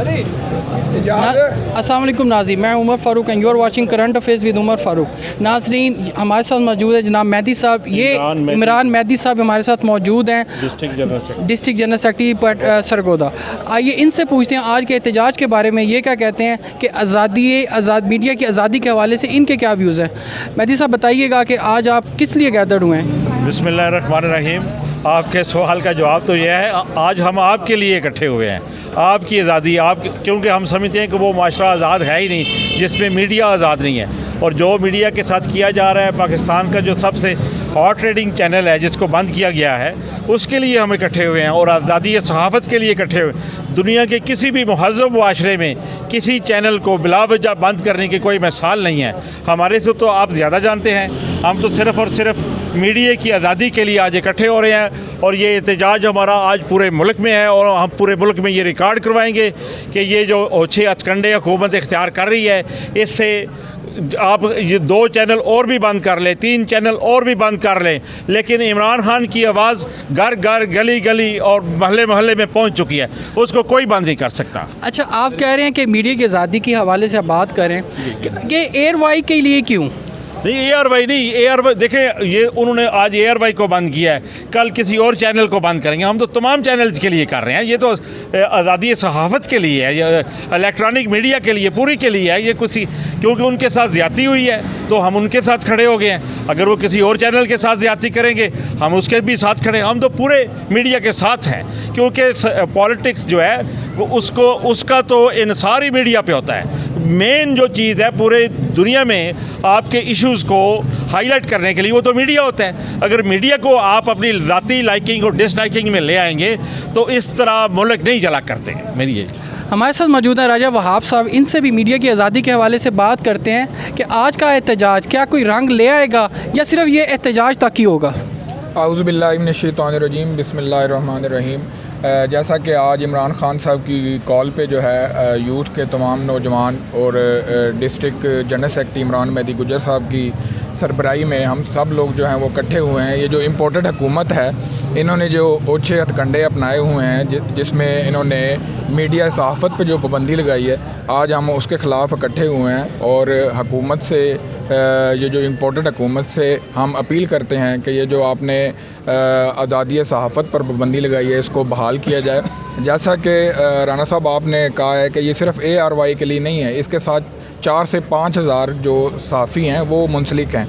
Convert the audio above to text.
अस्सलाम वालेकुम नाज़रीन, मैं Umar Farooq and you are watching current affairs with Umar Farooq. नाज़रीन, हमारे साथ मौजूद है जनाब मेहदी साहब, ये इमरान मेहदी साहब हमारे साथ मौजूद हैं, डिस्ट्रिक्ट जनरल सेक्रेटरी सरगोदा। आइए इनसे पूछते हैं आज के एहतजाज के बारे में, ये क्या कहते हैं कि मीडिया की आज़ादी के हवाले से इनके क्या व्यूज़ हैं। मेहदी साहब बताइएगा कि आज आप किस लिए गैदर्ड हुए हैं। बिस्मिल्लाहिर्रहमानिर्रहीम। आपके सवाल का जवाब तो यह है, आज हम आपके लिए इकट्ठे हुए हैं, आपकी आज़ादी, क्योंकि हम समझते हैं कि वो माशरा आज़ाद है ही नहीं जिसमें मीडिया आज़ाद नहीं है। और जो मीडिया के साथ किया जा रहा है, पाकिस्तान का जो सबसे हॉट ट्रेडिंग चैनल है जिसको बंद किया गया है, उसके लिए हम इकट्ठे हुए हैं और आज़ादी सहाफ़त के लिए इकट्ठे हुए। दुनिया के किसी भी महज़्ज़ब माशरे में किसी चैनल को बिलावजह बंद करने की कोई मिसाल नहीं है। हमारे से तो आप ज़्यादा जानते हैं, हम तो सिर्फ़ और सिर्फ मीडिया की आज़ादी के लिए आज इकट्ठे हो रहे हैं। और ये एहतजाज हमारा आज पूरे मुल्क में है और हम पूरे मुल्क में ये रिकॉर्ड करवाएंगे कि ये जो ओछे हथकंडे हुकूमत इख्तियार कर रही है, इससे आप ये 2 चैनल और भी बंद कर लें, 3 चैनल और भी बंद कर लें, लेकिन इमरान खान की आवाज़ घर घर गली गली और महल्ले महल्ले में पहुंच चुकी है, उसको कोई बंद नहीं कर सकता। अच्छा, आप कह रहे हैं कि मीडिया की आज़ादी के हवाले से आप बात करें कि एयर वाई के लिए क्यों नहीं, ARY नहीं, ARY देखें, ये उन्होंने आज ARY को बंद किया है, कल किसी और चैनल को बंद करेंगे। हम तो तमाम चैनल्स के लिए कर रहे हैं, ये तो आज़ादी सहाफ़त के लिए है, ये इलेक्ट्रॉनिक मीडिया के लिए, पूरी के लिए है। ये क्योंकि उनके साथ ज़्यादती हुई है तो हम उनके साथ खड़े हो गए हैं। अगर वो किसी और चैनल के साथ ज़्यादती करेंगे, हम उसके भी साथ खड़े हैं। हम तो पूरे मीडिया के साथ हैं, क्योंकि पॉलिटिक्स जो है वो उसका तो इन्सार ही मीडिया पे होता है। मेन जो चीज़ है पूरे दुनिया में आपके इश्यूज़ को हाईलाइट करने के लिए, वो तो मीडिया होता है। अगर मीडिया को आप अपनी ज़ाती लाइकिंग और डिसलाइकिंग में ले आएंगे तो इस तरह मुल्क नहीं चला करते। मेरी ये हमारे साथ मौजूद है राजा वहाब साहब, इनसे भी मीडिया की आज़ादी के हवाले से बात करते हैं कि आज का एहतजाज क्या कोई रंग ले आएगा या सिर्फ ये एहतजाज तक ही होगा। आऊज़ु बिल्लाहि मिनश्शैतानिर्रजीम, बिस्मिल्लाहिर्रहमानिर्रहीम। जैसा कि आज इमरान खान साहब की कॉल पे जो है यूथ के तमाम नौजवान और district general secretary Imran Mehdi Gujjar साहब की सरबराही में हम सब लोग जो हैं वो इकट्ठे हुए हैं। ये जो इम्पोर्टेड हुकूमत है, इन्होंने जो ओछे हथकंडे अपनाए हुए हैं, जिसमें इन्होंने मीडिया सहाफ़त पे जो पाबंदी लगाई है, आज हम उसके ख़िलाफ़ इकट्ठे हुए हैं। और हुकूमत से, ये जो इम्पोर्टेड हुकूमत से हम अपील करते हैं कि ये जो आपने आज़ादी सहाफ़त पर पाबंदी लगाई है, इसको बहाल किया जाए। जैसा कि राना साहब आपने कहा है कि ये सिर्फ ARY के लिए नहीं है, इसके साथ 4 से 5 हज़ार जो सहाफ़ी हैं वो मुंसलिक हैं।